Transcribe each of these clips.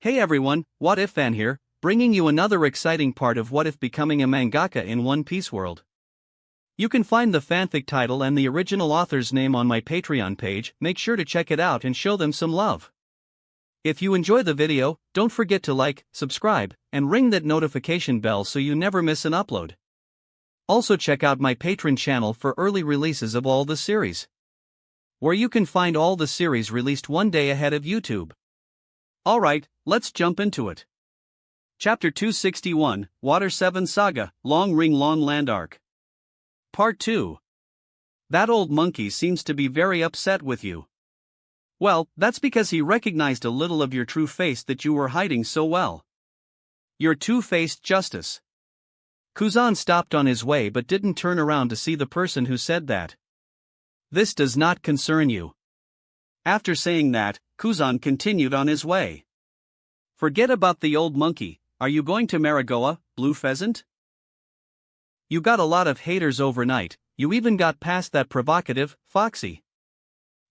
Hey everyone, What If Fan here, bringing you another exciting part of What If becoming a mangaka in One Piece world. You can find the fanfic title and the original author's name on my Patreon page. Make sure to check it out and show them some love. If you enjoy the video, don't forget to like, subscribe, and ring that notification bell so you never miss an upload. Also check out my Patreon channel for early releases of all the series, where you can find all the series released one day ahead of YouTube. Alright, let's jump into it. Chapter 261, Water 7 Saga, Long Ring Long Land Arc. Part 2. That old monkey seems to be very upset with you. Well, that's because he recognized a little of your true face that you were hiding so well. Your two-faced justice. Kuzan stopped on his way but didn't turn around to see the person who said that. This does not concern you. After saying that, Kuzan continued on his way. Forget about the old monkey. Are you going to Maragoa, Blue Pheasant? You got a lot of haters overnight. You even got past that provocative, Foxy.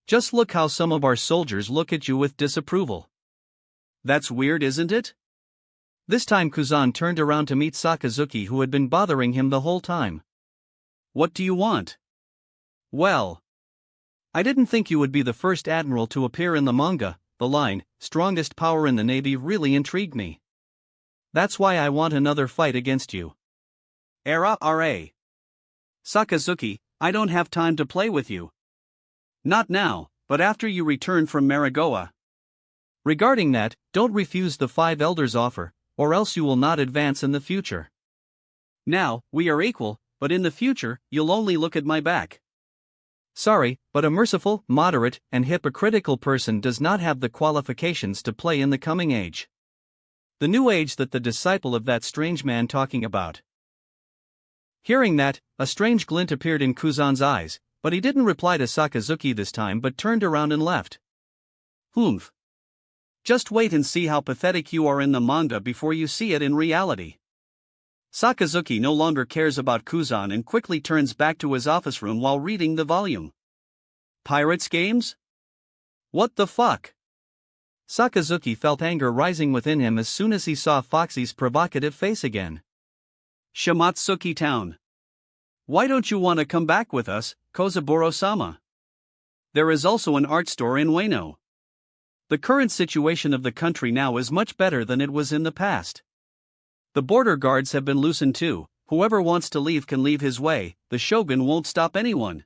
Just look how some of our soldiers look at you with disapproval. That's weird, isn't it? This time Kuzan turned around to meet Sakazuki, who had been bothering him the whole time. What do you want? Well, I didn't think you would be the first admiral to appear in the manga. The line, strongest power in the Navy, really intrigued me. That's why I want another fight against you. Ra. Sakazuki, I don't have time to play with you. Not now, but after you return from Maragoa. Regarding that, don't refuse the Five Elders' offer, or else you will not advance in the future. Now, we are equal, but in the future, you'll only look at my back. Sorry, but a merciful, moderate, and hypocritical person does not have the qualifications to play in the coming age. The new age that the disciple of that strange man talking about. Hearing that, a strange glint appeared in Kuzan's eyes, but he didn't reply to Sakazuki this time but turned around and left. Humph. Just wait and see how pathetic you are in the manga before you see it in reality. Sakazuki no longer cares about Kuzan and quickly turns back to his office room while reading the volume. Pirates games? What the fuck? Sakazuki felt anger rising within him as soon as he saw Foxy's provocative face again. Shimatsuki Town. Why don't you want to come back with us, Kozaburo-sama? There is also an art store in Ueno. The current situation of the country now is much better than it was in the past. The border guards have been loosened too. Whoever wants to leave can leave his way. The shogun won't stop anyone.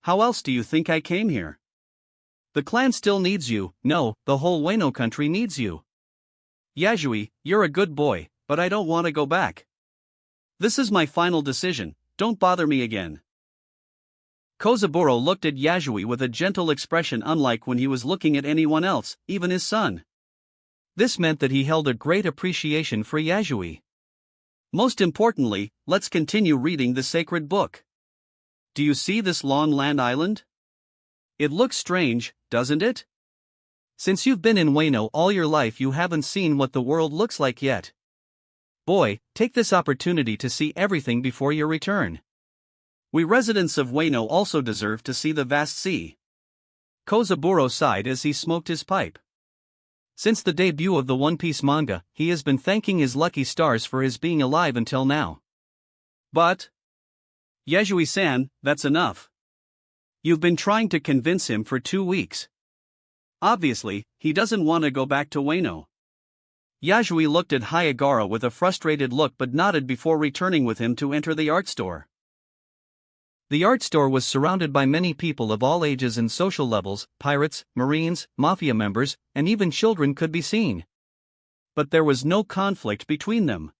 How else do you think I came here? The clan still needs you. No, the whole Ueno country needs you. Yasui, you're a good boy, but I don't want to go back. This is my final decision. Don't bother me again. Kozaburo looked at Yasui with a gentle expression unlike when he was looking at anyone else, even his son. This meant that he held a great appreciation for Yasui. Most importantly, let's continue reading the sacred book. Do you see this Long Land Island? It looks strange, doesn't it? Since you've been in Ueno all your life, you haven't seen what the world looks like yet. Boy, take this opportunity to see everything before your return. We residents of Ueno also deserve to see the vast sea. Kozaburo sighed as he smoked his pipe. Since the debut of the One Piece manga, he has been thanking his lucky stars for his being alive until now. But Yasui-san, that's enough. You've been trying to convince him for 2 weeks. Obviously, he doesn't want to go back to Ueno. Yasui looked at Hayagara with a frustrated look but nodded before returning with him to enter the art store. The art store was surrounded by many people of all ages and social levels. Pirates, marines, mafia members, and even children could be seen. But there was no conflict between them.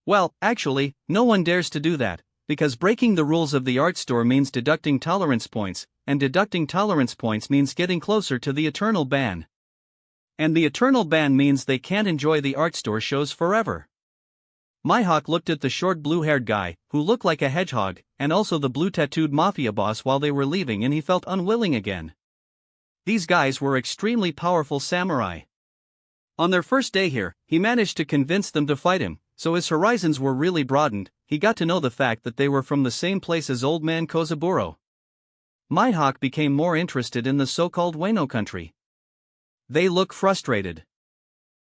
Well, actually, no one dares to do that, because breaking the rules of the art store means deducting tolerance points, and deducting tolerance points means getting closer to the eternal ban. And the eternal ban means they can't enjoy the art store shows forever. Mihawk looked at the short blue-haired guy, who looked like a hedgehog, and also the blue-tattooed mafia boss while they were leaving, and he felt unwilling again. These guys were extremely powerful samurai. On their first day here, he managed to convince them to fight him, so his horizons were really broadened. He got to know the fact that they were from the same place as old man Kozaburo. Mihawk became more interested in the so-called Ueno country. They look frustrated.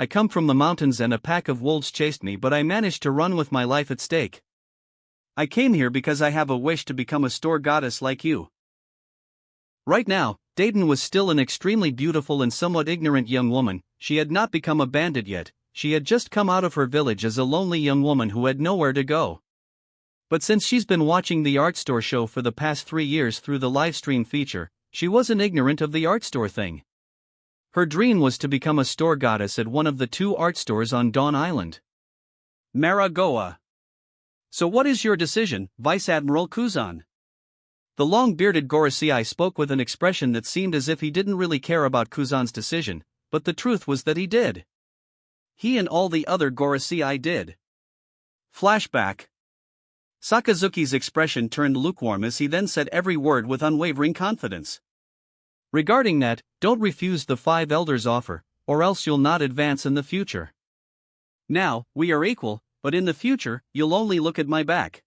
I come from the mountains and a pack of wolves chased me, but I managed to run with my life at stake. I came here because I have a wish to become a store goddess like you." Right now, Dayton was still an extremely beautiful and somewhat ignorant young woman. She had not become a bandit yet. She had just come out of her village as a lonely young woman who had nowhere to go. But since she's been watching the art store show for the past 3 years through the livestream feature, she wasn't ignorant of the art store thing. Her dream was to become a store goddess at one of the 2 art stores on Dawn Island. Maragoa. "So what is your decision, Vice Admiral Kuzan?" The long-bearded Gorosei spoke with an expression that seemed as if he didn't really care about Kuzan's decision, but the truth was that he did. He and all the other Gorosei did. Flashback. Sakazuki's expression turned lukewarm as he then said every word with unwavering confidence. "Regarding that, don't refuse the 5 elders' offer, or else you'll not advance in the future. Now, we are equal, but in the future, you'll only look at my back."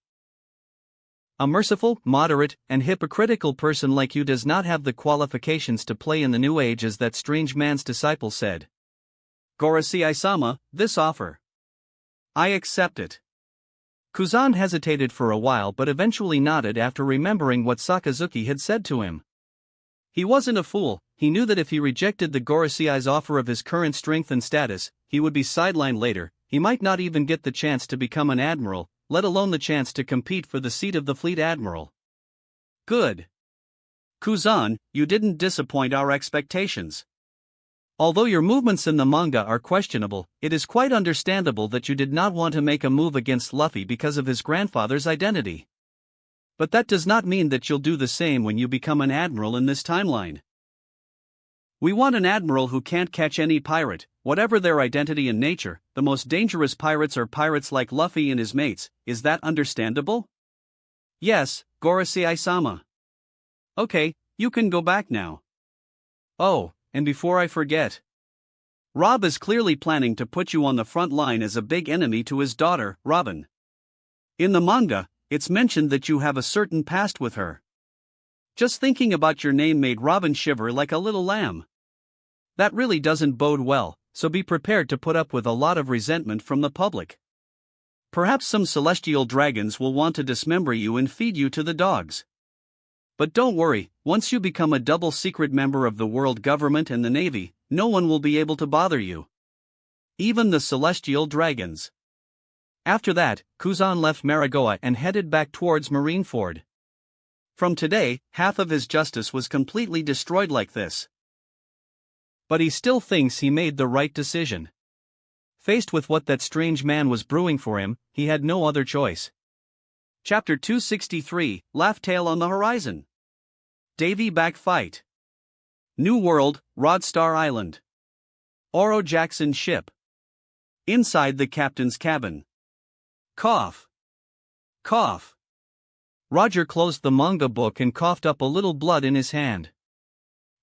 A merciful, moderate, and hypocritical person like you does not have the qualifications to play in the new age, as that strange man's disciple said. "Gorosei-sama, this offer. I accept it." Kuzan hesitated for a while but eventually nodded after remembering what Sakazuki had said to him. He wasn't a fool. He knew that if he rejected the Gorosei's offer of his current strength and status, he would be sidelined later. He might not even get the chance to become an admiral, let alone the chance to compete for the seat of the fleet admiral. Good. Kuzan, you didn't disappoint our expectations. Although your movements in the manga are questionable, it is quite understandable that you did not want to make a move against Luffy because of his grandfather's identity. But that does not mean that you'll do the same when you become an admiral in this timeline. We want an admiral who can't catch any pirate, whatever their identity and nature. The most dangerous pirates are pirates like Luffy and his mates. Is that understandable? Yes, Gorosei-sama. Okay, you can go back now. Oh, and before I forget, Rob is clearly planning to put you on the front line as a big enemy to his daughter, Robin. In the manga, it's mentioned that you have a certain past with her. Just thinking about your name made Robin shiver like a little lamb. That really doesn't bode well, so be prepared to put up with a lot of resentment from the public. Perhaps some celestial dragons will want to dismember you and feed you to the dogs. But don't worry, once you become a double-secret member of the world government and the Navy, no one will be able to bother you. Even the celestial dragons. After that, Kuzan left Maragoa and headed back towards Marineford. From today, half of his justice was completely destroyed like this. But he still thinks he made the right decision. Faced with what that strange man was brewing for him, he had no other choice. Chapter 263, Laugh Tale on the Horizon. Davy back fight. New World, Rodstar Island. Oro Jackson's ship. Inside the captain's cabin. Cough. Cough. Roger closed the manga book and coughed up a little blood in his hand.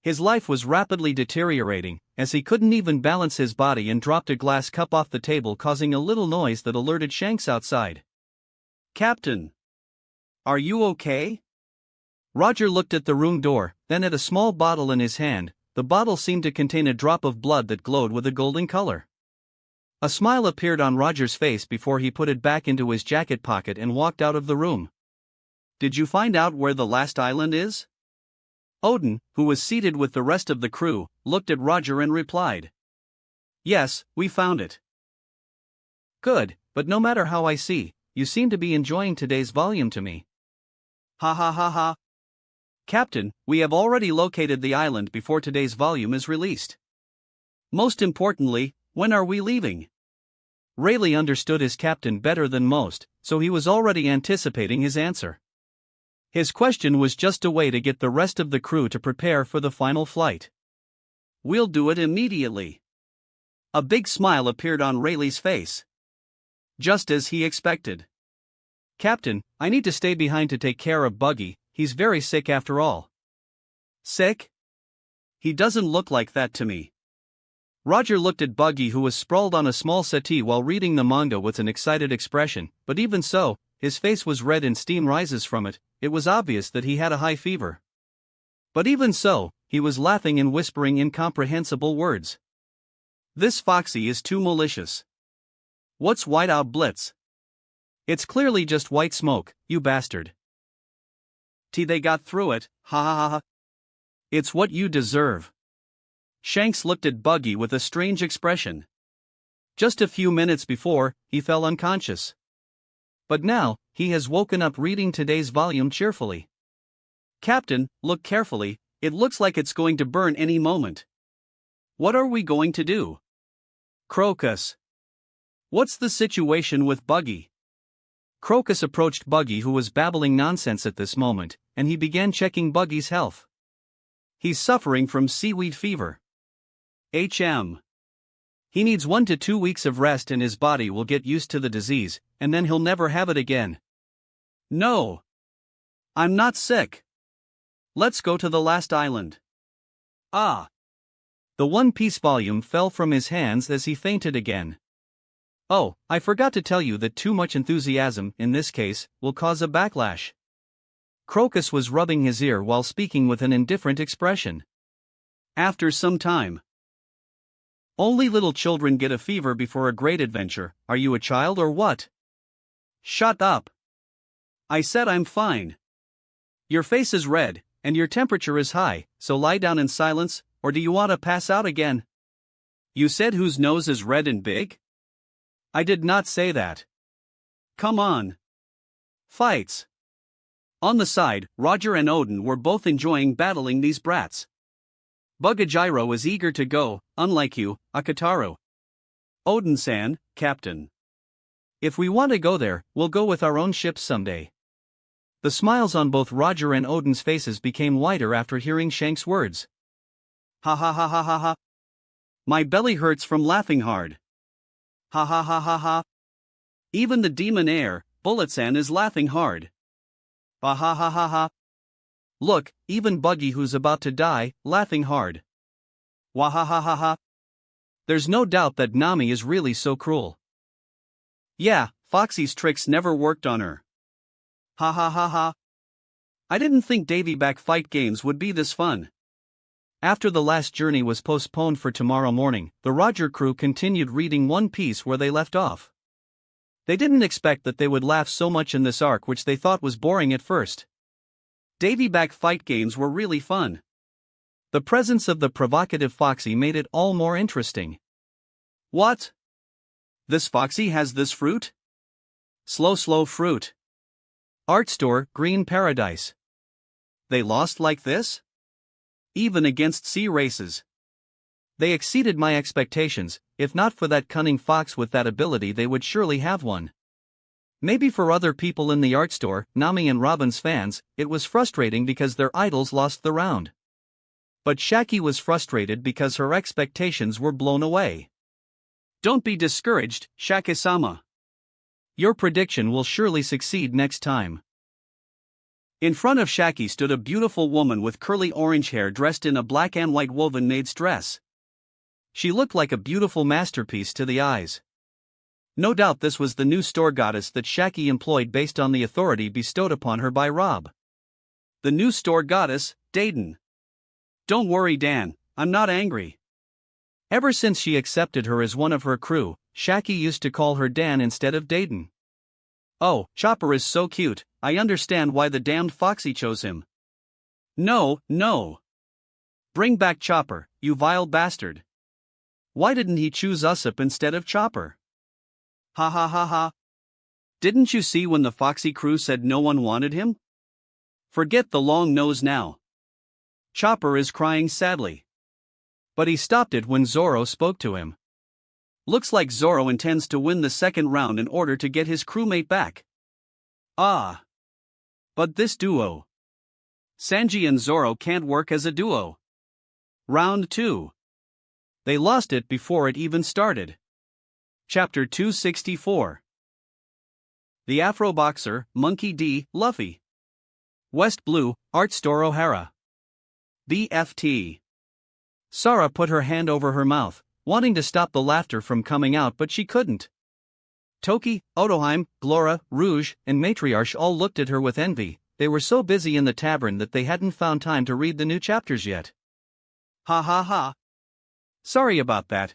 His life was rapidly deteriorating, as he couldn't even balance his body and dropped a glass cup off the table, causing a little noise that alerted Shanks outside. "Captain. Are you okay?" Roger looked at the room door, then at a small bottle in his hand. The bottle seemed to contain a drop of blood that glowed with a golden color. A smile appeared on Roger's face before he put it back into his jacket pocket and walked out of the room. "Did you find out where the last island is?" Odin, who was seated with the rest of the crew, looked at Roger and replied. "Yes, we found it." "Good, but no matter how I see, you seem to be enjoying today's volume to me." "Ha ha ha ha. Captain, we have already located the island before today's volume is released. Most importantly, when are we leaving?" Rayleigh understood his captain better than most, so he was already anticipating his answer. His question was just a way to get the rest of the crew to prepare for the final flight. "We'll do it immediately." A big smile appeared on Rayleigh's face. Just as he expected. "Captain, I need to stay behind to take care of Buggy. He's very sick after all." "Sick? He doesn't look like that to me." Roger looked at Buggy, who was sprawled on a small settee while reading the manga with an excited expression, but even so, his face was red and steam rises from it. It was obvious that he had a high fever. But even so, he was laughing and whispering incomprehensible words. This Foxy is too malicious. What's Whiteout Blitz? It's clearly just white smoke, you bastard. They got through it, ha ha ha ha. It's what you deserve. Shanks looked at Buggy with a strange expression. Just a few minutes before, he fell unconscious. But now, he has woken up reading today's volume cheerfully. Captain, look carefully, it looks like it's going to burn any moment. What are we going to do? Crocus. What's the situation with Buggy? Crocus approached Buggy, who was babbling nonsense at this moment, and he began checking Buggy's health. He's suffering from seaweed fever. HM. He needs 1 to 2 weeks of rest and his body will get used to the disease, and then he'll never have it again. No. I'm not sick. Let's go to the last island. Ah. The One Piece volume fell from his hands as he fainted again. Oh, I forgot to tell you that too much enthusiasm, in this case, will cause a backlash. Crocus was rubbing his ear while speaking with an indifferent expression. After some time. Only little children get a fever before a great adventure. Are you a child or what? Shut up. I said I'm fine. Your face is red, and your temperature is high, so lie down in silence, or do you want to pass out again? You said whose nose is red and big? I did not say that. Come on. Fights. On the side, Roger and Odin were both enjoying battling these brats. Bugajiro is eager to go, unlike you, Akataro. Odin-san, Captain. If we want to go there, we'll go with our own ships someday. The smiles on both Roger and Odin's faces became wider after hearing Shanks' words. Ha ha ha ha ha ha. My belly hurts from laughing hard. Ha ha ha ha ha. Even the demon heir, Bullet-san, is laughing hard. Ha ha ha ha ha. Look, even Buggy, who's about to die, laughing hard. Wah ha ha ha ha. There's no doubt that Nami is really so cruel. Yeah, Foxy's tricks never worked on her. Ha ha ha ha. I didn't think Davy Back Fight Games would be this fun. After the last journey was postponed for tomorrow morning, the Roger crew continued reading One Piece where they left off. They didn't expect that they would laugh so much in this arc, which they thought was boring at first. Davy Back Fight Games were really fun. The presence of the provocative Foxy made it all more interesting. What? This Foxy has this fruit? Slow fruit. Art store, Green Paradise. They lost like this? Even against sea races. They exceeded my expectations. If not for that cunning fox with that ability, they would surely have one. Maybe for other people in the art store, Nami and Robin's fans, it was frustrating because their idols lost the round. But Shaki was frustrated because her expectations were blown away. Don't be discouraged, Shaki-sama. Your prediction will surely succeed next time. In front of Shaki stood a beautiful woman with curly orange hair dressed in a black and white woven maid's dress. She looked like a beautiful masterpiece to the eyes. No doubt this was the new store goddess that Shaki employed based on the authority bestowed upon her by Rob. The new store goddess, Dayton. Don't worry, Dan, I'm not angry. Ever since she accepted her as one of her crew, Shaki used to call her Dan instead of Dayton. Oh, Chopper is so cute, I understand why the damned Foxy chose him. No. Bring back Chopper, you vile bastard. Why didn't he choose Usopp instead of Chopper? Ha ha ha ha. Didn't you see when the Foxy crew said no one wanted him? Forget the long nose now. Chopper is crying sadly. But he stopped it when Zoro spoke to him. Looks like Zoro intends to win the second round in order to get his crewmate back. Ah. But this duo. Sanji and Zoro can't work as a duo. Round 2. They lost it before it even started. Chapter 264. The Afro Boxer, Monkey D. Luffy. West Blue, Art Store O'Hara. BFT. Sarah put her hand over her mouth, wanting to stop the laughter from coming out, but she couldn't. Toki, Otoheim, Glora, Rouge, and Matriarch all looked at her with envy. They were so busy in the tavern that they hadn't found time to read the new chapters yet. Ha ha ha. Sorry about that,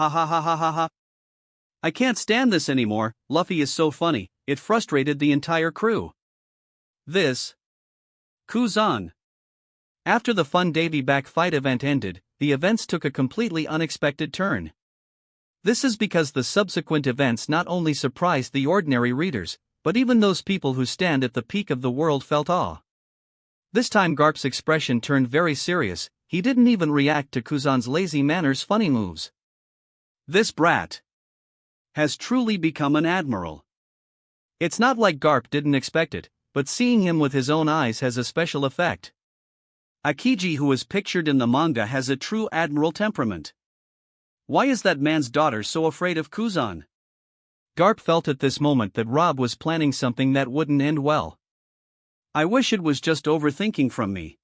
Ha ha ha ha ha ha. I can't stand this anymore, Luffy is so funny, it frustrated the entire crew. This. Kuzan. After the fun Davy Back fight event ended, the events took a completely unexpected turn. This is because the subsequent events not only surprised the ordinary readers, but even those people who stand at the peak of the world felt awe. This time Garp's expression turned very serious, he didn't even react to Kuzan's lazy manners funny moves. This brat has truly become an admiral. It's not like Garp didn't expect it, but seeing him with his own eyes has a special effect. Akiji, who is pictured in the manga, has a true admiral temperament. Why is that man's daughter so afraid of Kuzan? Garp felt at this moment that Rob was planning something that wouldn't end well. I wish it was just overthinking from me.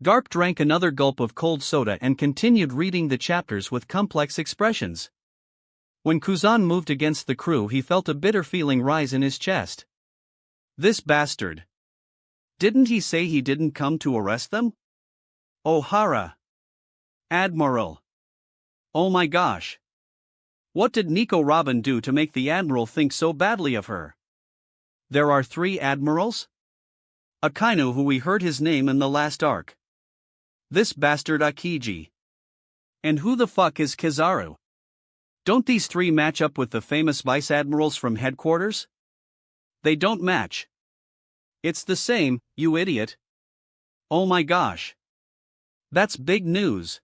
Garp drank another gulp of cold soda and continued reading the chapters with complex expressions. When Kuzan moved against the crew, he felt a bitter feeling rise in his chest. This bastard. Didn't he say he didn't come to arrest them? Ohara. Admiral. Oh my gosh. What did Nico Robin do to make the Admiral think so badly of her? There are 3 admirals? Akainu, who we heard his name in the last arc. This bastard Akiji. And who the fuck is Kizaru? Don't these 3 match up with the famous vice admirals from headquarters? They don't match. It's the same, you idiot. Oh my gosh. That's big news.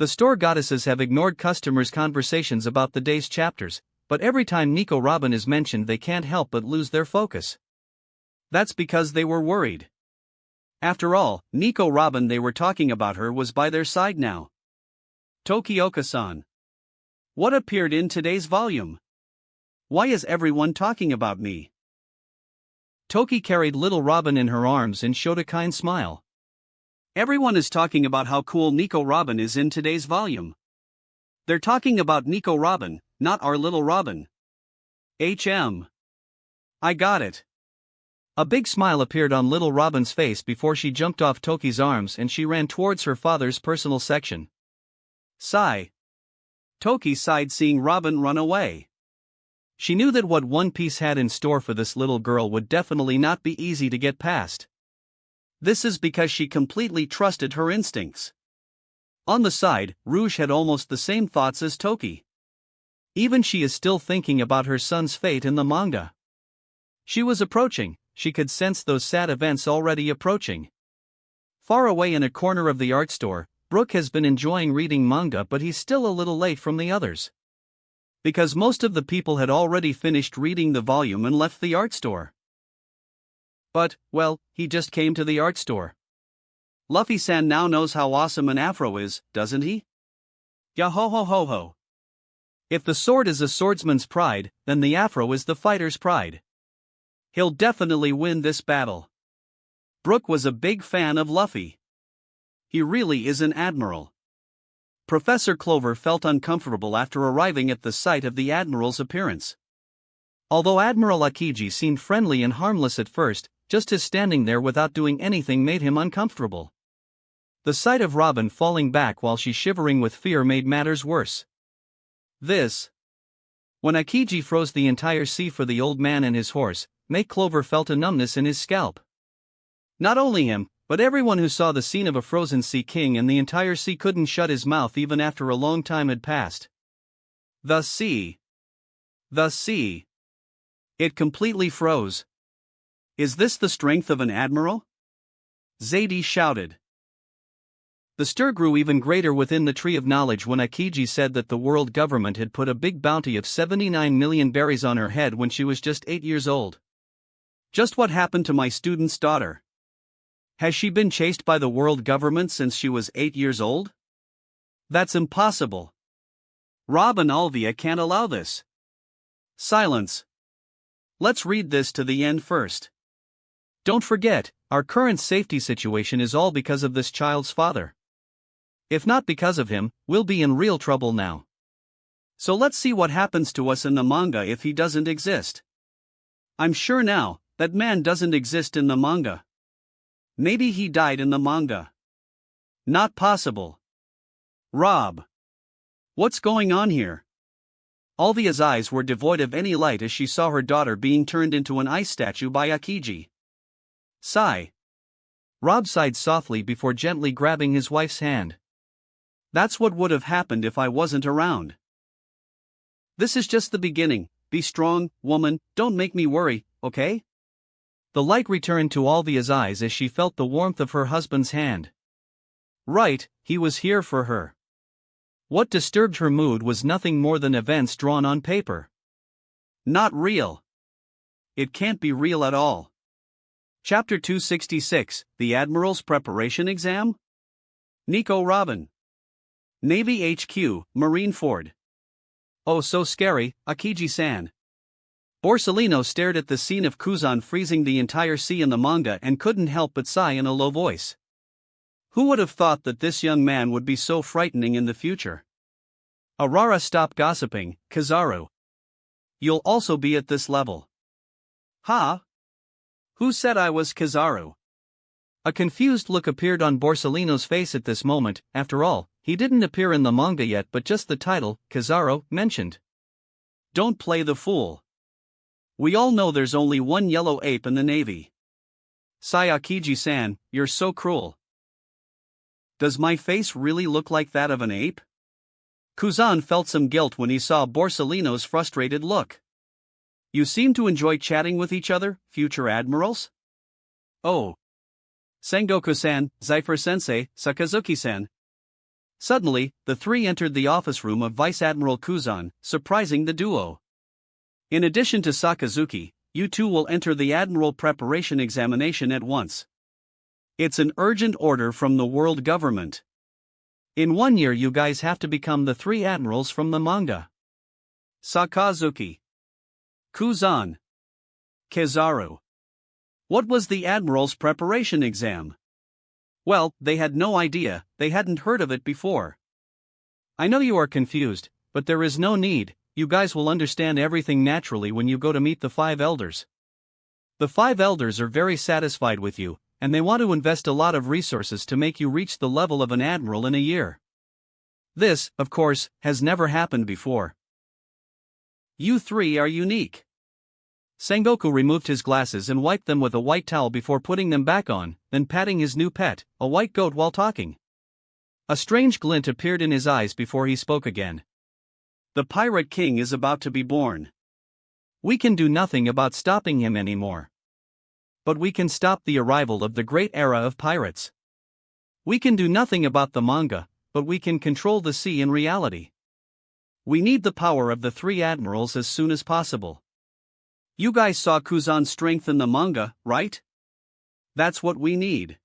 The store goddesses have ignored customers' conversations about the day's chapters, but every time Nico Robin is mentioned they can't help but lose their focus. That's because they were worried. After all, Nico Robin, they were talking about her, was by their side now. Tokioka-san. What appeared in today's volume? Why is everyone talking about me? Toki carried little Robin in her arms and showed a kind smile. Everyone is talking about how cool Nico Robin is in today's volume. They're talking about Nico Robin, not our little Robin. I got it. A big smile appeared on little Robin's face before she jumped off Toki's arms and she ran towards her father's personal section. Sigh. Toki sighed seeing Robin run away. She knew that what One Piece had in store for this little girl would definitely not be easy to get past. This is because she completely trusted her instincts. On the side, Rouge had almost the same thoughts as Toki. Even she is still thinking about her son's fate in the manga. She was approaching, she could sense those sad events already approaching. Far away in a corner of the art store, Brook has been enjoying reading manga, but he's still a little late from the others. Because most of the people had already finished reading the volume and left the art store. But, well, he just came to the art store. Luffy-san now knows how awesome an afro is, doesn't he? Ya ho ho ho ho. If the sword is a swordsman's pride, then the afro is the fighter's pride. He'll definitely win this battle. Brook was a big fan of Luffy. He really is an admiral. Professor Clover felt uncomfortable after arriving at the sight of the Admiral's appearance. Although Admiral Akiji seemed friendly and harmless at first, just his standing there without doing anything made him uncomfortable. The sight of Robin falling back while she shivering with fear made matters worse. This. When Akiji froze the entire sea for the old man and his horse, May Clover felt a numbness in his scalp. Not only him, but everyone who saw the scene of a frozen sea king and the entire sea couldn't shut his mouth even after a long time had passed. The sea. The sea. It completely froze. Is this the strength of an admiral? Zadie shouted. The stir grew even greater within the Tree of Knowledge when Akiji said that the world government had put a big bounty of 79 million berries on her head when she was just 8 years old. Just what happened to my student's daughter? Has she been chased by the world government since she was 8 years old? That's impossible. Rob and Alvia can't allow this. Silence. Let's read this to the end first. Don't forget, our current safety situation is all because of this child's father. If not because of him, we'll be in real trouble now. So let's see what happens to us in the manga if he doesn't exist. I'm sure now, that man doesn't exist in the manga. Maybe he died in the manga. Not possible. Rob. What's going on here? Alvia's eyes were devoid of any light as she saw her daughter being turned into an ice statue by Akiji. Sigh. Rob sighed softly before gently grabbing his wife's hand. That's what would have happened if I wasn't around. This is just the beginning. Be strong, woman, don't make me worry, okay? The light returned to Alvia's eyes as she felt the warmth of her husband's hand. Right, he was here for her. What disturbed her mood was nothing more than events drawn on paper. Not real. It can't be real at all. Chapter 266, The Admiral's Preparation Exam? Nico Robin. Navy HQ, Marineford. Oh, so scary, Akiji-san. Borsellino stared at the scene of Kuzan freezing the entire sea in the manga and couldn't help but sigh in a low voice. Who would have thought that this young man would be so frightening in the future? Arara, stop gossiping, Kizaru. You'll also be at this level. Huh? Who said I was Kizaru? A confused look appeared on Borsellino's face at this moment. After all, he didn't appear in the manga yet, but just the title, Kizaru, mentioned. Don't play the fool. We all know there's only one yellow ape in the Navy. Sigh, Akiji-san, you're so cruel. Does my face really look like that of an ape? Kuzan felt some guilt when he saw Borsellino's frustrated look. You seem to enjoy chatting with each other, future admirals? Oh. Sengoku-san, Zephyr-sensei, Sakazuki-san. Suddenly, the three entered the office room of Vice Admiral Kuzan, surprising the duo. In addition to Sakazuki, you two will enter the Admiral Preparation Examination at once. It's an urgent order from the world government. In 1 year you guys have to become the 3 admirals from the manga. Sakazuki. Kuzan. Kizaru. What was the Admiral's Preparation Exam? Well, they had no idea, they hadn't heard of it before. I know you are confused, but there is no need, you guys will understand everything naturally when you go to meet the 5 elders. The 5 elders are very satisfied with you, and they want to invest a lot of resources to make you reach the level of an admiral in a year. This, of course, has never happened before. You 3 are unique. Sengoku removed his glasses and wiped them with a white towel before putting them back on, then patting his new pet, a white goat, while talking. A strange glint appeared in his eyes before he spoke again. The Pirate King is about to be born. We can do nothing about stopping him anymore. But we can stop the arrival of the great era of pirates. We can do nothing about the manga, but we can control the sea in reality. We need the power of the 3 admirals as soon as possible. You guys saw Kuzan's strength in the manga, right? That's what we need.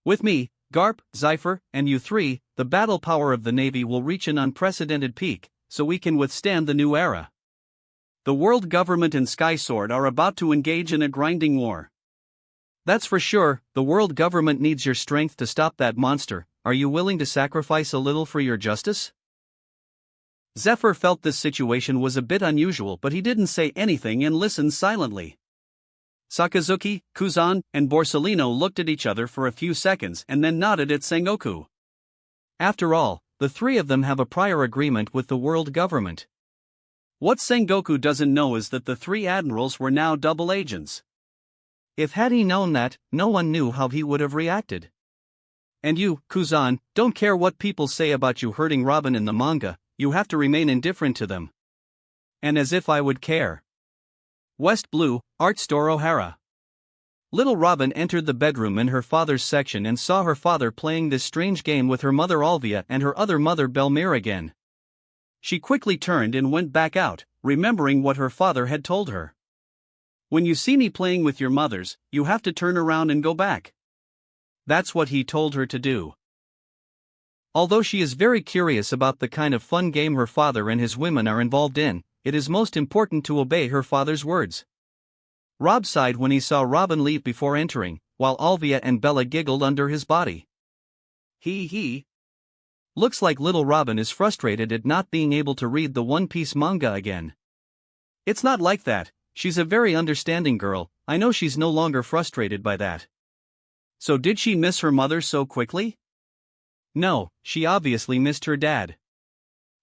With me, Garp, Zephyr, and you 3, the battle power of the Navy will reach an unprecedented peak, so we can withstand the new era. The world government and Sky Sword are about to engage in a grinding war. That's for sure, the world government needs your strength to stop that monster. Are you willing to sacrifice a little for your justice? Zephyr felt this situation was a bit unusual, but he didn't say anything and listened silently. Sakazuki, Kuzan, and Borsellino looked at each other for a few seconds and then nodded at Sengoku. After all, the 3 of them have a prior agreement with the world government. What Sengoku doesn't know is that the 3 admirals were now double agents. If had he known that, no one knew how he would have reacted. And you, Kuzan, don't care what people say about you hurting Robin in the manga, you have to remain indifferent to them. And as if I would care. West Blue, Art Store O'Hara. Little Robin entered the bedroom in her father's section and saw her father playing this strange game with her mother Alvia and her other mother Belmire again. She quickly turned and went back out, remembering what her father had told her. When you see me playing with your mothers, you have to turn around and go back. That's what he told her to do. Although she is very curious about the kind of fun game her father and his women are involved in, it is most important to obey her father's words. Rob sighed when he saw Robin leave before entering, while Alvia and Bella giggled under his body. He. Looks like little Robin is frustrated at not being able to read the One Piece manga again. It's not like that, she's a very understanding girl, I know she's no longer frustrated by that. So did she miss her mother so quickly? No, she obviously missed her dad.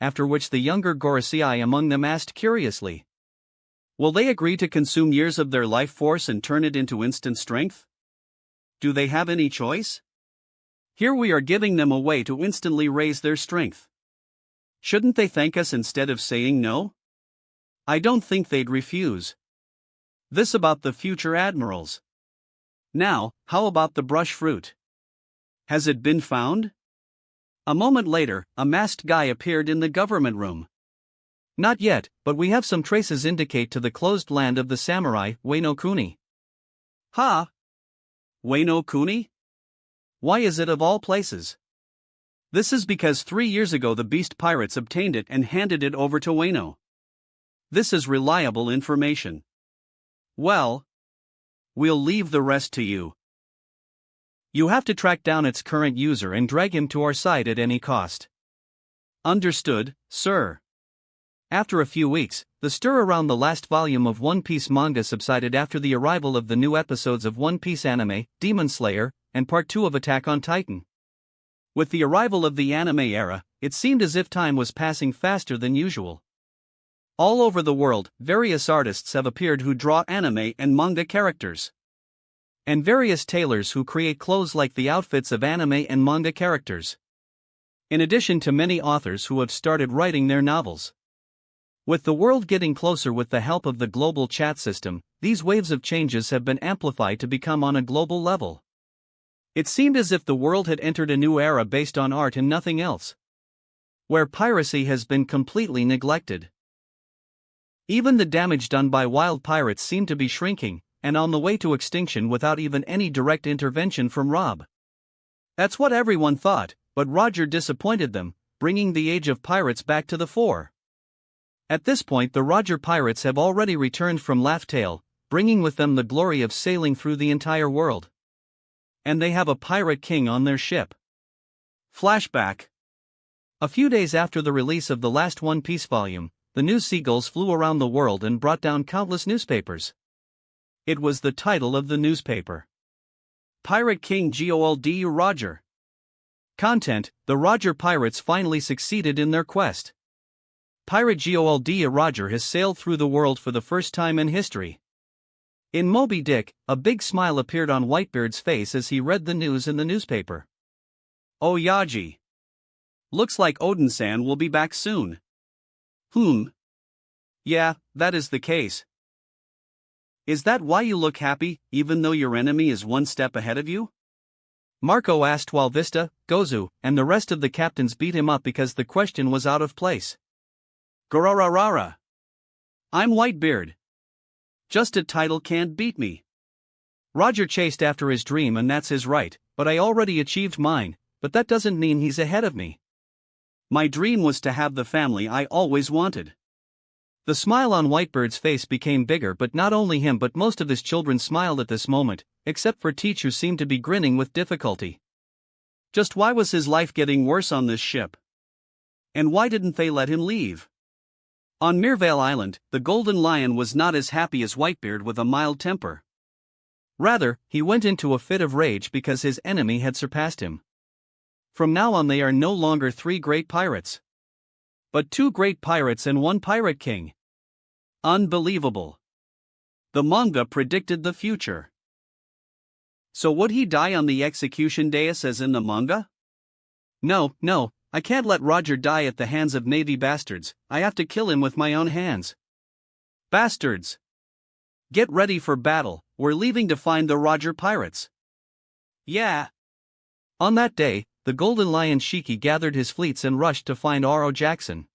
after which the younger Gorosei among them asked curiously. Will they agree to consume years of their life force and turn it into instant strength? Do they have any choice? Here we are giving them a way to instantly raise their strength. Shouldn't they thank us instead of saying no? I don't think they'd refuse. This about the future admirals. Now, how about the brush fruit? Has it been found? A moment later, a masked guy appeared in the government room. Not yet, but we have some traces indicate to the closed land of the samurai, Wano Kuni. Ha! Wano Kuni? Why is it of all places? This is because 3 years ago the beast pirates obtained it and handed it over to Wano. This is reliable information. Well, we'll leave the rest to you. You have to track down its current user and drag him to our side at any cost. Understood, sir. After a few weeks, the stir around the last volume of One Piece manga subsided after the arrival of the new episodes of One Piece anime, Demon Slayer, and Part 2 of Attack on Titan. With the arrival of the anime era, it seemed as if time was passing faster than usual. All over the world, various artists have appeared who draw anime and manga characters. And various tailors who create clothes like the outfits of anime and manga characters. In addition to many authors who have started writing their novels. With the world getting closer with the help of the global chat system, these waves of changes have been amplified to become on a global level. It seemed as if the world had entered a new era based on art and nothing else. Where piracy has been completely neglected. Even the damage done by wild pirates seemed to be shrinking, and on the way to extinction without even any direct intervention from Rob. That's what everyone thought, but Roger disappointed them, bringing the age of pirates back to the fore. At this point the Roger pirates have already returned from Laugh Tale, bringing with them the glory of sailing through the entire world. And they have a pirate king on their ship. Flashback. A few days after the release of the last One Piece volume, the news seagulls flew around the world and brought down countless newspapers. It was the title of the newspaper. Pirate King Gold Roger. Content: the Roger pirates finally succeeded in their quest. Pirate Gold Roger has sailed through the world for the first time in history. In Moby Dick, a big smile appeared on Whitebeard's face as he read the news in the newspaper. Oh Yaji. Looks like Odin-san will be back soon. Yeah, that is the case. Is that why you look happy, even though your enemy is one step ahead of you? Marco asked while Vista, Gozu, and the rest of the captains beat him up because the question was out of place. Gorararara. I'm Whitebeard. Just a title can't beat me. Roger chased after his dream and that's his right, but I already achieved mine, but that doesn't mean he's ahead of me. My dream was to have the family I always wanted. The smile on Whitebeard's face became bigger, but not only him but most of his children smiled at this moment, except for Teach, who seemed to be grinning with difficulty. Just why was his life getting worse on this ship? And why didn't they let him leave? On Mirvale Island, the Golden Lion was not as happy as Whitebeard with a mild temper. Rather, he went into a fit of rage because his enemy had surpassed him. From now on they are no longer 3 great pirates, but 2 great pirates and 1 pirate king. Unbelievable. The manga predicted the future. So would he die on the execution dais as in the manga? No, I can't let Roger die at the hands of Navy bastards, I have to kill him with my own hands. Bastards! Get ready for battle, we're leaving to find the Roger pirates. Yeah. On that day, the Golden Lion Shiki gathered his fleets and rushed to find Oro Jackson.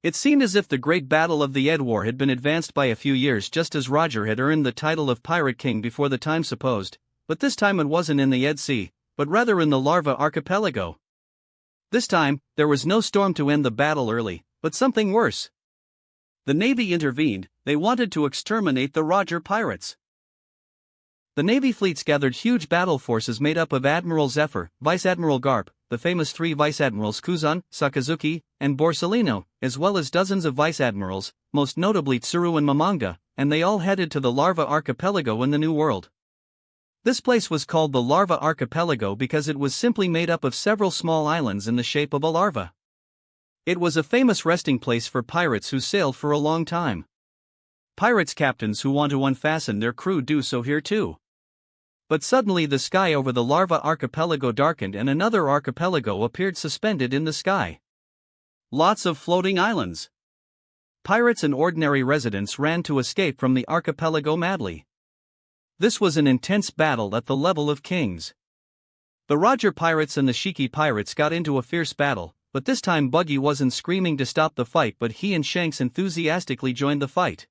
It seemed as if the great battle of the Ed War had been advanced by a few years, just as Roger had earned the title of Pirate King before the time supposed, but this time it wasn't in the Ed Sea, but rather in the Larva Archipelago. This time, there was no storm to end the battle early, but something worse. The Navy intervened, they wanted to exterminate the Roger pirates. The Navy fleets gathered huge battle forces made up of Admiral Zephyr, Vice Admiral Garp, the famous 3 Vice Admirals Kuzan, Sakazuki, and Borsellino, as well as dozens of Vice Admirals, most notably Tsuru and Mamanga, and they all headed to the Larva Archipelago in the New World. This place was called the Larva Archipelago because it was simply made up of several small islands in the shape of a larva. It was a famous resting place for pirates who sailed for a long time. Pirates captains who want to unfasten their crew do so here too. But suddenly the sky over the Larva archipelago darkened and another archipelago appeared suspended in the sky. Lots of floating islands. Pirates and ordinary residents ran to escape from the archipelago madly. This was an intense battle at the level of kings. The Roger pirates and the Shiki pirates got into a fierce battle, but this time Buggy wasn't screaming to stop the fight, but he and Shanks enthusiastically joined the fight.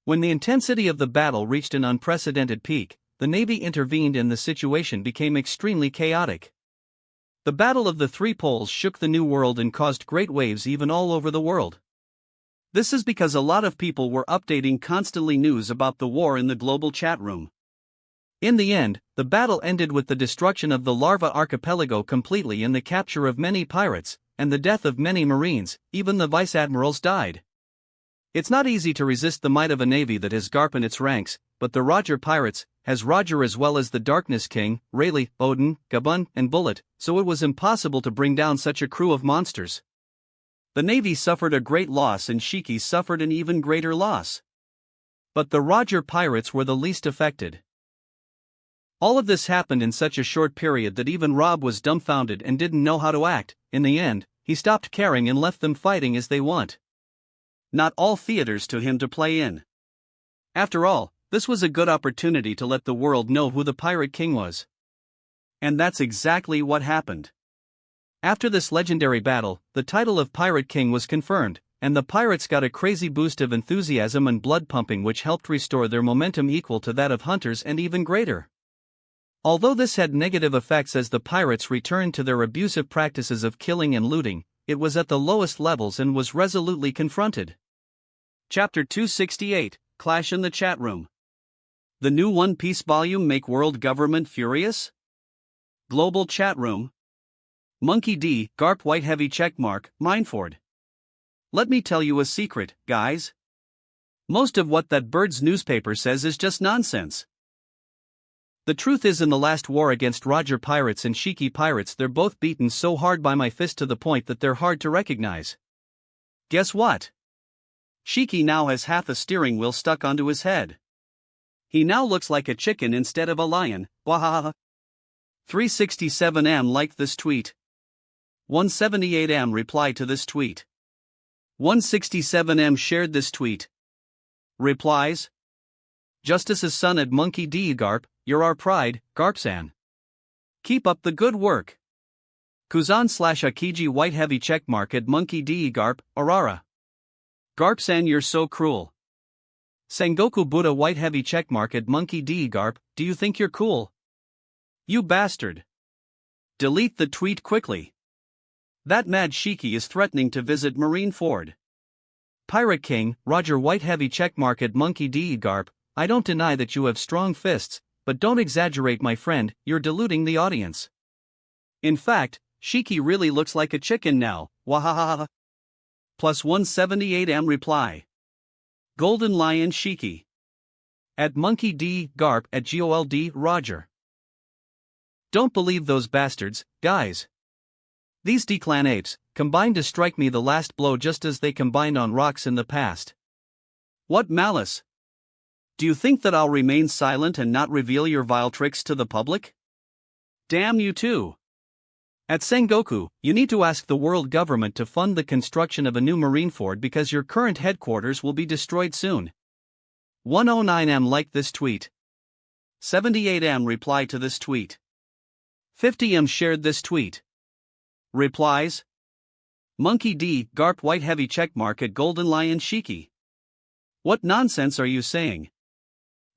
When the intensity of the battle reached an unprecedented peak, the Navy intervened and the situation became extremely chaotic. The Battle of the Three Poles shook the New World and caused great waves even all over the world. This is because a lot of people were updating constantly news about the war in the global chat room. In the end, the battle ended with the destruction of the Larva archipelago completely and the capture of many pirates, and the death of many marines. Even the vice admirals died. It's not easy to resist the might of a navy that has Garp in its ranks, but the Roger pirates has Roger as well as the Darkness King, Rayleigh, Odin, Gabun, and Bullet, so it was impossible to bring down such a crew of monsters. The Navy suffered a great loss and Shiki suffered an even greater loss. But the Roger pirates were the least affected. All of this happened in such a short period that even Rob was dumbfounded and didn't know how to act. In the end, he stopped caring and left them fighting as they want. Not all theaters to him to play in. After all, this was a good opportunity to let the world know who the Pirate King was. And that's exactly what happened. After this legendary battle, the title of Pirate King was confirmed, and the pirates got a crazy boost of enthusiasm and blood pumping which helped restore their momentum equal to that of hunters and even greater. Although this had negative effects as the pirates returned to their abusive practices of killing and looting, it was at the lowest levels and was resolutely confronted. Chapter 268, Clash in the Chat Room. The new One Piece volume make world government furious? Global Chat Room. Monkey D, Garp White Heavy Checkmark, Mineford. Let me tell you a secret, guys. Most of what that Bird's newspaper says is just nonsense. The truth is, in the last war against Roger pirates and Shiki pirates, they're both beaten so hard by my fist to the point that they're hard to recognize. Guess what? Shiki now has half a steering wheel stuck onto his head. He now looks like a chicken instead of a lion. Wahaha. 367M liked this tweet. 178M replied to this tweet. 167M shared this tweet. Replies: Justice's son at Monkey D. Garp, you're our pride, Garpsan. Keep up the good work. Kuzan/Akiji White Heavy Checkmark at Monkey D. Garp, Arara. Garpsan, you're so cruel. Sengoku Buddha White Heavy Checkmark at Monkey D. Garp, do you think you're cool? You bastard. Delete the tweet quickly. That mad Shiki is threatening to visit Marineford. Pirate King, Roger White Heavy Checkmark at Monkey D. Garp, I don't deny that you have strong fists, but don't exaggerate, my friend, you're deluding the audience. In fact, Shiki really looks like a chicken now, wahahaha. Plus 178M reply. Golden Lion Shiki. At Monkey D. Garp at GOLD Roger. Don't believe those bastards, guys. These D-Clan apes combined to strike me the last blow just as they combined on rocks in the past. What malice? Do you think that I'll remain silent and not reveal your vile tricks to the public? Damn you too. At Sengoku, you need to ask the world government to fund the construction of a new Marineford because your current headquarters will be destroyed soon. 109M liked this tweet. 78M replied to this tweet. 50M shared this tweet. Replies: Monkey D. Garp White Heavy Checkmark at Golden Lion Shiki. What nonsense are you saying?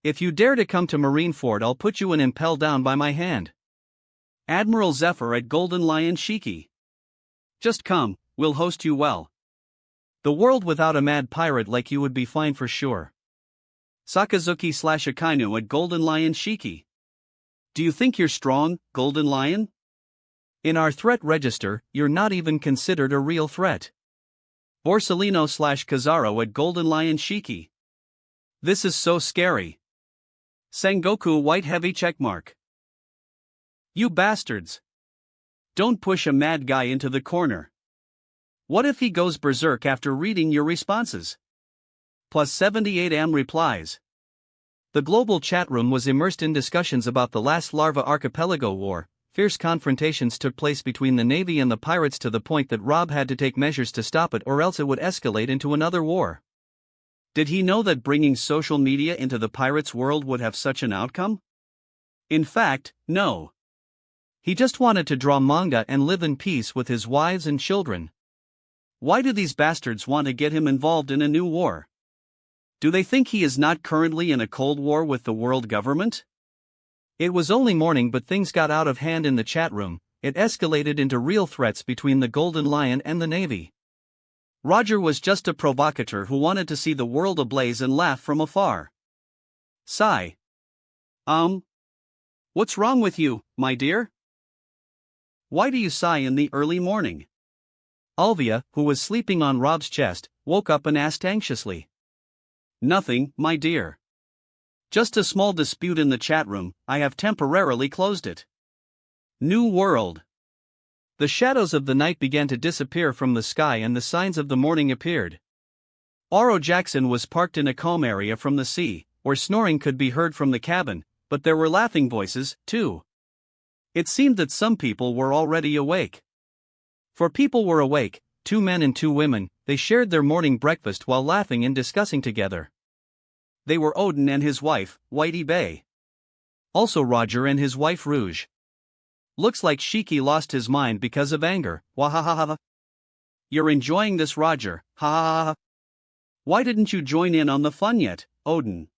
If you dare to come to Marineford, I'll put you and impel down by my hand. Admiral Zephyr at Golden Lion Shiki. Just come, we'll host you well. The world without a mad pirate like you would be fine for sure. Sakazuki/Akainu at Golden Lion Shiki. Do you think you're strong, Golden Lion? In our threat register, you're not even considered a real threat. Borsellino/Kazaro at Golden Lion Shiki. This is so scary. Sengoku White Heavy Checkmark. You bastards. Don't push a mad guy into the corner. What if he goes berserk after reading your responses? Plus 78am replies. The global chat room was immersed in discussions about the last Larva Archipelago war. Fierce confrontations took place between the Navy and the pirates to the point that Rob had to take measures to stop it or else it would escalate into another war. Did he know that bringing social media into the pirates' world would have such an outcome? In fact, no. He just wanted to draw manga and live in peace with his wives and children. Why do these bastards want to get him involved in a new war? Do they think he is not currently in a cold war with the world government? It was only morning, but things got out of hand in the chat room. It escalated into real threats between the Golden Lion and the Navy. Roger was just a provocateur who wanted to see the world ablaze and laugh from afar. Sigh. What's wrong with you, my dear? Why do you sigh in the early morning? Alvia, who was sleeping on Rob's chest, woke up and asked anxiously. Nothing, my dear. Just a small dispute in the chat room. I have temporarily closed it. New world. The shadows of the night began to disappear from the sky and the signs of the morning appeared. Oro Jackson was parked in a calm area from the sea, where snoring could be heard from the cabin, but there were laughing voices, too. It seemed that some people were already awake. For people were awake, 2 men and 2 women. They shared their morning breakfast while laughing and discussing together. They were Odin and his wife, Whitey Bay. Also Roger and his wife Rouge. Looks like Shiki lost his mind because of anger. Wahahaha. You're enjoying this, Roger. Ha ha ha. Why didn't you join in on the fun yet, Odin?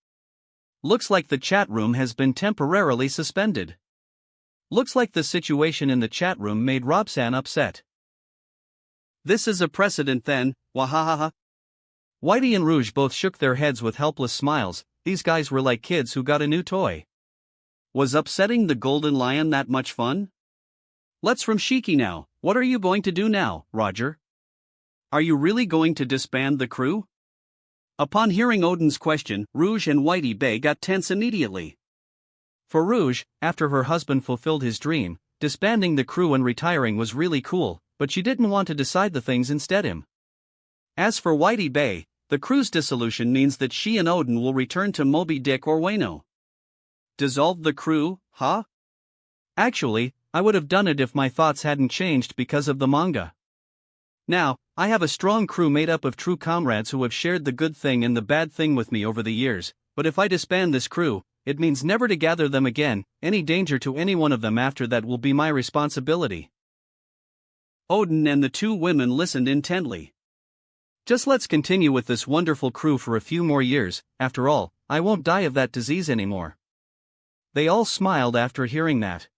Looks like the chat room has been temporarily suspended. Looks like the situation in the chat room made Robsan upset. This is a precedent then, wahahaha. Whitey and Rouge both shook their heads with helpless smiles. These guys were like kids who got a new toy. Was upsetting the Golden Lion that much fun? Let's from Shiki now. What are you going to do now, Roger? Are you really going to disband the crew? Upon hearing Odin's question, Rouge and Whitey Bay got tense immediately. For Rouge, after her husband fulfilled his dream, disbanding the crew and retiring was really cool, but she didn't want to decide the things instead him. As for Whitey Bay, the crew's dissolution means that she and Odin will return to Moby Dick or Wano. Dissolve the crew, huh? Actually, I would have done it if my thoughts hadn't changed because of the manga. Now, I have a strong crew made up of true comrades who have shared the good thing and the bad thing with me over the years, but if I disband this crew, it means never to gather them again. Any danger to any one of them after that will be my responsibility. Odin and the 2 women listened intently. Just let's continue with this wonderful crew for a few more years. After all, I won't die of that disease anymore. They all smiled after hearing that.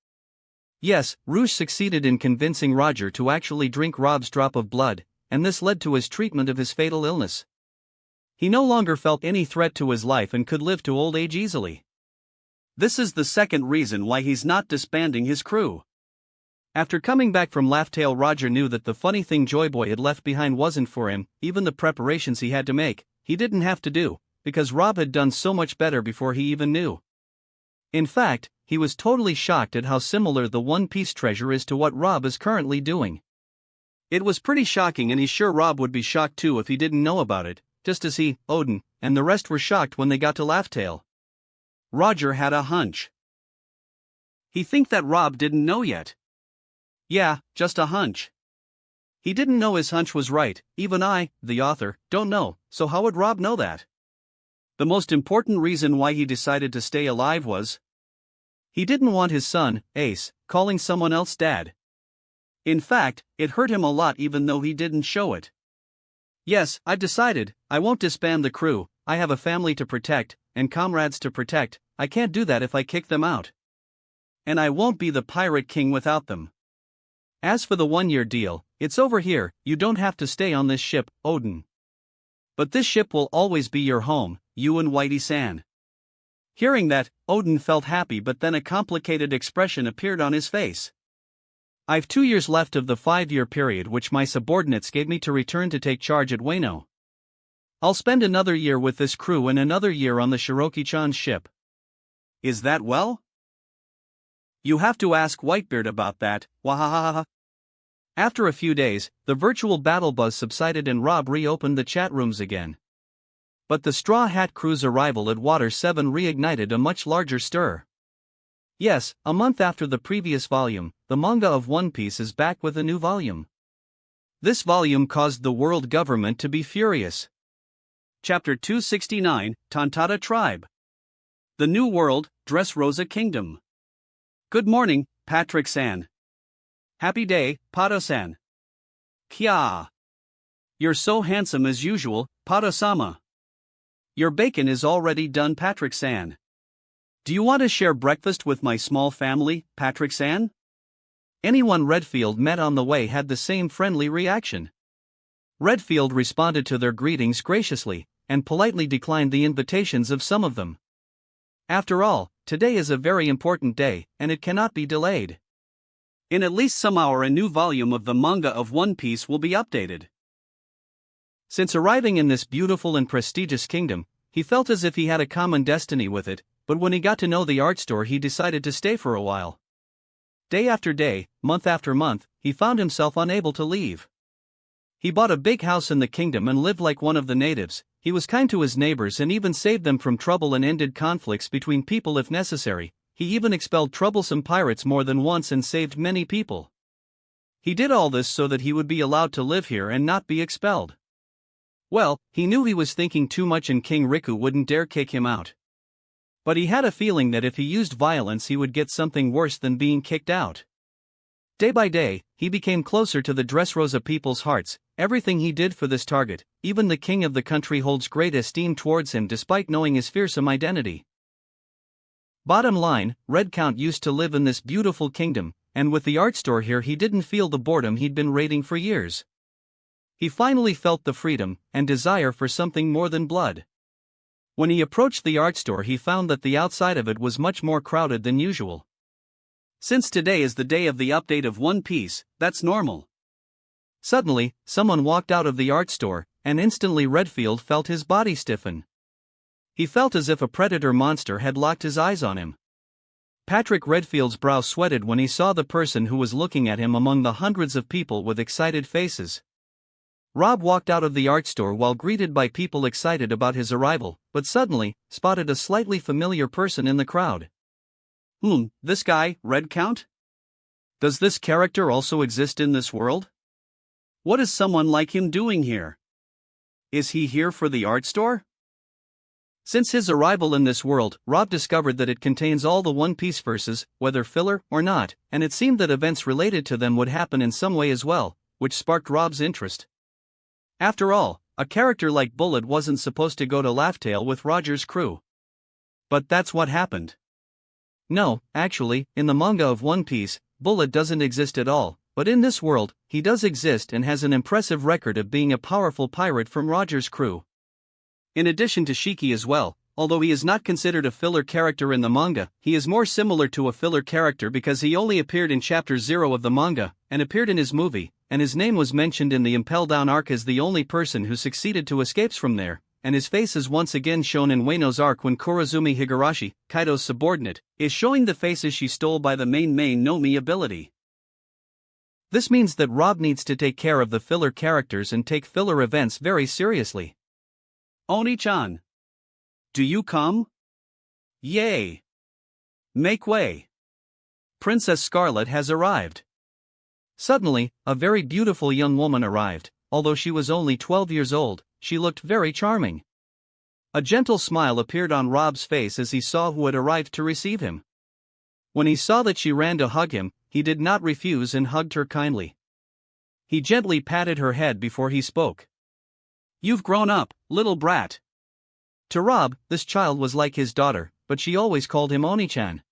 Yes, Rouge succeeded in convincing Roger to actually drink Rob's drop of blood, and this led to his treatment of his fatal illness. He no longer felt any threat to his life and could live to old age easily. This is the second reason why he's not disbanding his crew. After coming back from Laughtail, Roger knew that the funny thing Joyboy had left behind wasn't for him. Even the preparations he had to make, he didn't have to do, because Rob had done so much better before he even knew. In fact, he was totally shocked at how similar the One Piece treasure is to what Rob is currently doing. It was pretty shocking, and he's sure Rob would be shocked too if he didn't know about it, just as he, Odin, and the rest were shocked when they got to Laughtail. Roger had a hunch. He think that Rob didn't know yet. Yeah, just a hunch. He didn't know his hunch was right. Even I, the author, don't know, so how would Rob know that? The most important reason why he decided to stay alive was he didn't want his son, Ace, calling someone else dad. In fact, it hurt him a lot even though he didn't show it. Yes, I've decided, I won't disband the crew. I have a family to protect, and comrades to protect. I can't do that if I kick them out. And I won't be the pirate king without them. As for the 1-year deal, it's over here. You don't have to stay on this ship, Odin. But this ship will always be your home, you and Whitey-san. Hearing that, Odin felt happy, but then a complicated expression appeared on his face. I've 2 years left of the 5-year period which my subordinates gave me to return to take charge at Wano. I'll spend another year with this crew and another year on the Shiroki-chan's ship. Is that well? You have to ask Whitebeard about that, wahahaha. After a few days, the virtual battle buzz subsided and Rob reopened the chat rooms again. But the Straw Hat Crew's arrival at Water 7 reignited a much larger stir. Yes, a month after the previous volume, the manga of One Piece is back with a new volume. This volume caused the world government to be furious. Chapter 269, Tontada Tribe. The New World, Dressrosa Kingdom. Good morning, Patrick-san. Happy day, Pato-san. Kya. You're so handsome as usual, Pato-sama. Your bacon is already done, Patrick-san. Do you want to share breakfast with my small family, Patrick-san? Anyone Redfield met on the way had the same friendly reaction. Redfield responded to their greetings graciously, and politely declined the invitations of some of them. After all, today is a very important day, and it cannot be delayed. In at least some hour a new volume of the manga of One Piece will be updated. Since arriving in this beautiful and prestigious kingdom, he felt as if he had a common destiny with it, but when he got to know the art store he decided to stay for a while. Day after day, month after month, he found himself unable to leave. He bought a big house in the kingdom and lived like one of the natives. He was kind to his neighbors and even saved them from trouble and ended conflicts between people if necessary. He even expelled troublesome pirates more than once and saved many people. He did all this so that he would be allowed to live here and not be expelled. Well, he knew he was thinking too much and King Riku wouldn't dare kick him out. But he had a feeling that if he used violence he would get something worse than being kicked out. Day by day, he became closer to the Dressrosa people's hearts. Everything he did for this target, even the king of the country holds great esteem towards him despite knowing his fearsome identity. Bottom line, Red Count used to live in this beautiful kingdom, and with the art store here he didn't feel the boredom he'd been raiding for years. He finally felt the freedom and desire for something more than blood. When he approached the art store he found that the outside of it was much more crowded than usual. Since today is the day of the update of One Piece, that's normal. Suddenly, someone walked out of the art store, and instantly Redfield felt his body stiffen. He felt as if a predator monster had locked his eyes on him. Patrick Redfield's brow sweated when he saw the person who was looking at him among the hundreds of people with excited faces. Rob walked out of the art store while greeted by people excited about his arrival, but suddenly, spotted a slightly familiar person in the crowd. This guy, Red Count? Does this character also exist in this world? What is someone like him doing here? Is he here for the art store? Since his arrival in this world, Rob discovered that it contains all the One Piece verses, whether filler or not, and it seemed that events related to them would happen in some way as well, which sparked Rob's interest. After all, a character like Bullet wasn't supposed to go to Laughtail with Roger's crew. But that's what happened. No, actually, in the manga of One Piece, Bullet doesn't exist at all, but in this world, he does exist and has an impressive record of being a powerful pirate from Roger's crew. In addition to Shiki as well, although he is not considered a filler character in the manga, he is more similar to a filler character because he only appeared in Chapter 0 of the manga, and appeared in his movie, and his name was mentioned in the Impel Down arc as the only person who succeeded to escape from there, and his face is once again shown in Wano's arc when Kurozumi Higurashi, Kaido's subordinate, is showing the faces she stole by the main no Mi ability. This means that Rob needs to take care of the filler characters and take filler events very seriously. Oni-chan. Do you come? Yay! Make way! Princess Scarlet has arrived. Suddenly, a very beautiful young woman arrived. Although she was only 12 years old, she looked very charming. A gentle smile appeared on Rob's face as he saw who had arrived to receive him. When he saw that she ran to hug him, he did not refuse and hugged her kindly. He gently patted her head before he spoke. You've grown up, little brat. To Rob, this child was like his daughter, but she always called him Oni-chan.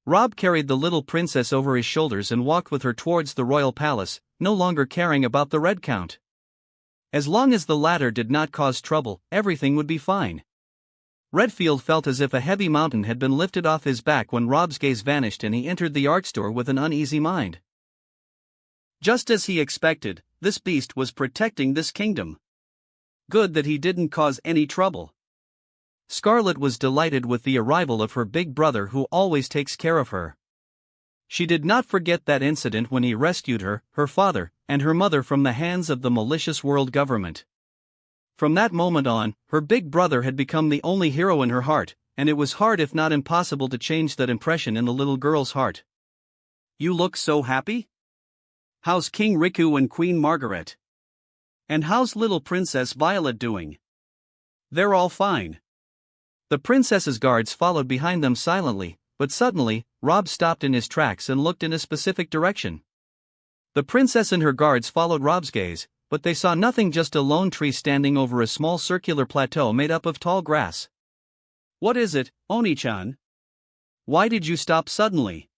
Rob carried the little princess over his shoulders and walked with her towards the royal palace, no longer caring about the Red Count. As long as the latter did not cause trouble, everything would be fine. Redfield felt as if a heavy mountain had been lifted off his back when Rob's gaze vanished and he entered the art store with an uneasy mind. Just as he expected, this beast was protecting this kingdom. Good that he didn't cause any trouble. Scarlet was delighted with the arrival of her big brother who always takes care of her. She did not forget that incident when he rescued her, her father, and her mother from the hands of the malicious world government. From that moment on, her big brother had become the only hero in her heart, and it was hard if not impossible to change that impression in the little girl's heart. "You look so happy? How's King Riku and Queen Margaret? And how's little Princess Violet doing?" "They're all fine." The princess's guards followed behind them silently, but suddenly, Rob stopped in his tracks and looked in a specific direction. The princess and her guards followed Rob's gaze, but they saw nothing, just a lone tree standing over a small circular plateau made up of tall grass. "What is it, Oni-chan? Why did you stop suddenly?"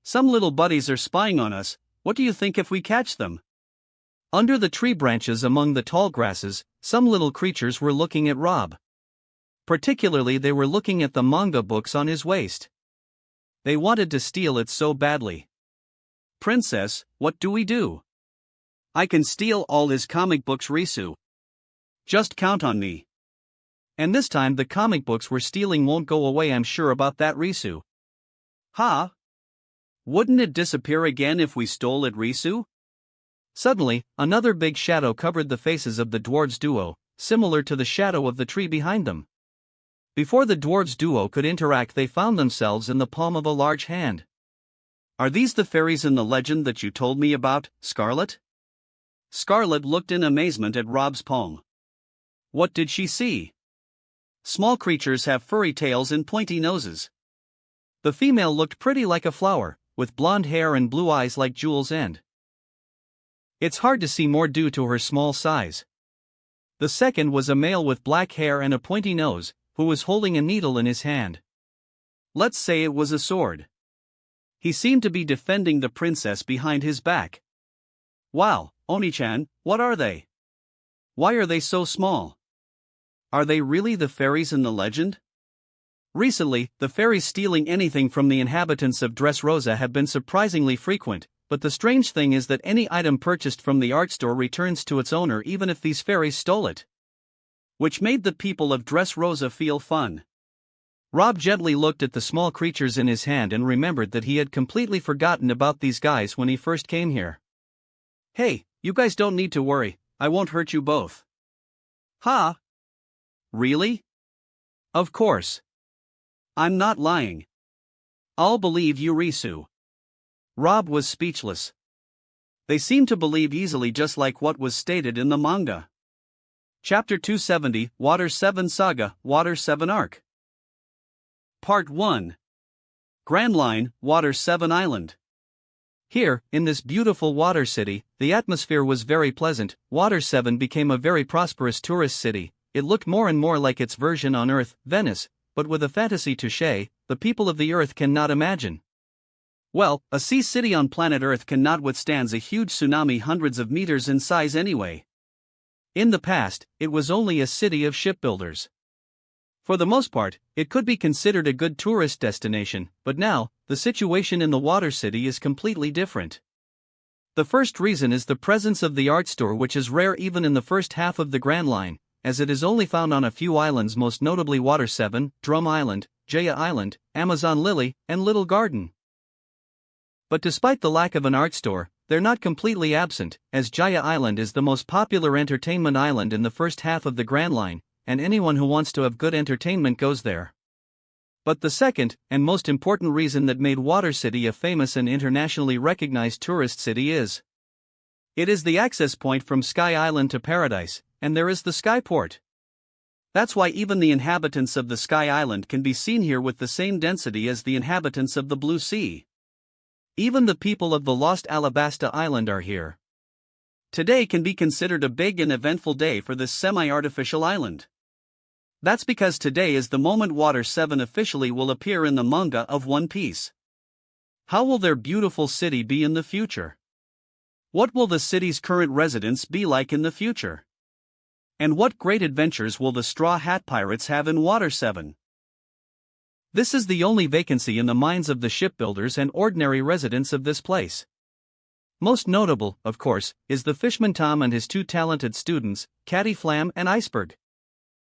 Some little buddies are spying on us. What do you think if we catch them?" Under the tree branches among the tall grasses, some little creatures were looking at Rob. Particularly, they were looking at the manga books on his waist. They wanted to steal it so badly. "Princess, what do we do?" "I can steal all his comic books, Risu. Just count on me." And this time the comic books we're stealing won't go away, I'm sure about that, Risu. "Huh? Wouldn't it disappear again if we stole it, Risu?" Suddenly, another big shadow covered the faces of the dwarves duo, similar to the shadow of the tree behind them. Before the dwarves duo could interact, they found themselves in the palm of a large hand. "Are these the fairies in the legend that you told me about, Scarlet?" Scarlet looked in amazement at Rob's palm. What did she see? Small creatures have furry tails and pointy noses. The female looked pretty like a flower, with blonde hair and blue eyes like Jewel's end. It's hard to see more due to her small size. The second was a male with black hair and a pointy nose, who was holding a needle in his hand. Let's say it was a sword. He seemed to be defending the princess behind his back. Wow, Oni-chan, what are they? Why are they so small? Are they really the fairies in the legend? Recently, the fairies stealing anything from the inhabitants of Dressrosa have been surprisingly frequent, but the strange thing is that any item purchased from the art store returns to its owner even if these fairies stole it. Which made the people of Dressrosa feel fun. Rob gently looked at the small creatures in his hand and remembered that he had completely forgotten about these guys when he first came here. Hey, you guys don't need to worry, I won't hurt you both. Huh? Really? Of course. I'm not lying. I'll believe you, Risu. Rob was speechless. They seemed to believe easily, just like what was stated in the manga. Chapter 270, Water 7 Saga, Water 7 Arc. Part 1. Grand Line, Water 7 Island. Here, in this beautiful water city, the atmosphere was very pleasant. Water 7 became a very prosperous tourist city. It looked more and more like its version on Earth, Venice, but with a fantasy touche the people of the Earth cannot imagine. Well, a sea city on planet Earth cannot withstand a huge tsunami hundreds of meters in size anyway. In the past, it was only a city of shipbuilders. For the most part, it could be considered a good tourist destination, but now, the situation in the water city is completely different. The first reason is the presence of the art store, which is rare even in the first half of the Grand Line, as it is only found on a few islands, most notably Water 7, Drum Island, Jaya Island, Amazon Lily, and Little Garden. But despite the lack of an art store, they're not completely absent, as Jaya Island is the most popular entertainment island in the first half of the Grand Line, and anyone who wants to have good entertainment goes there. But the second, and most important reason that made Water City a famous and internationally recognized tourist city is it is the access point from Sky Island to Paradise, and there is the Skyport. That's why even the inhabitants of the Sky Island can be seen here with the same density as the inhabitants of the Blue Sea. Even the people of the Lost Alabasta Island are here. Today can be considered a big and eventful day for this semi-artificial island. That's because today is the moment Water 7 officially will appear in the manga of One Piece. How will their beautiful city be in the future? What will the city's current residents be like in the future? And what great adventures will the Straw Hat Pirates have in Water 7? This is the only vacancy in the minds of the shipbuilders and ordinary residents of this place. Most notable, of course, is the Fishman Tom and his two talented students, Catty Flam and Iceberg.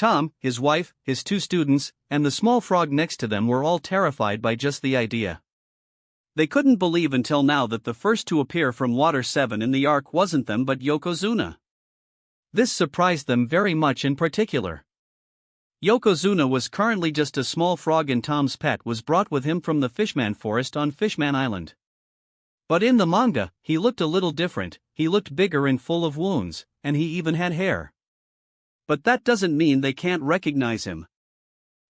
Tom, his wife, his two students, and the small frog next to them were all terrified by just the idea. They couldn't believe until now that the first to appear from Water 7 in the ark wasn't them but Yokozuna. This surprised them very much. In particular, Yokozuna was currently just a small frog, and Tom's pet was brought with him from the Fishman Forest on Fishman Island. But in the manga, he looked a little different. He looked bigger and full of wounds, and he even had hair. But that doesn't mean they can't recognize him.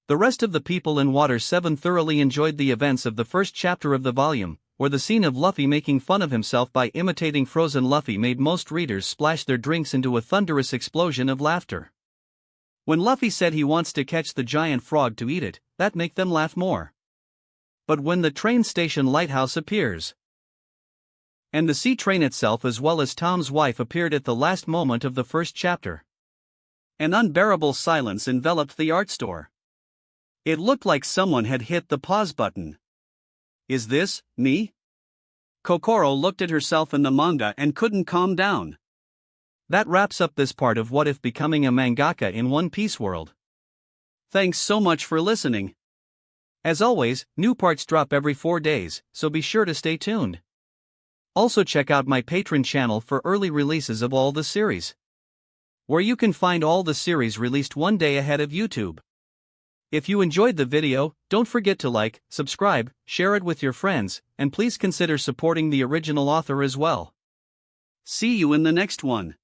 The rest of the people in Water 7 thoroughly enjoyed the events of the first chapter of the volume, where the scene of Luffy making fun of himself by imitating frozen Luffy made most readers splash their drinks into a thunderous explosion of laughter. When Luffy said he wants to catch the giant frog to eat it, that made them laugh more. But when the train station lighthouse appears, and the sea train itself as well as Tom's wife appeared at the last moment of the first chapter, an unbearable silence enveloped the art store. It looked like someone had hit the pause button. Is this me? Kokoro looked at herself in the manga and couldn't calm down. That wraps up this part of What If Becoming a Mangaka in One Piece World. Thanks so much for listening. As always, new parts drop every 4 days, so be sure to stay tuned. Also check out my Patreon channel for early releases of all the series, where you can find all the series released one day ahead of YouTube. If you enjoyed the video, don't forget to like, subscribe, share it with your friends, and please consider supporting the original author as well. See you in the next one.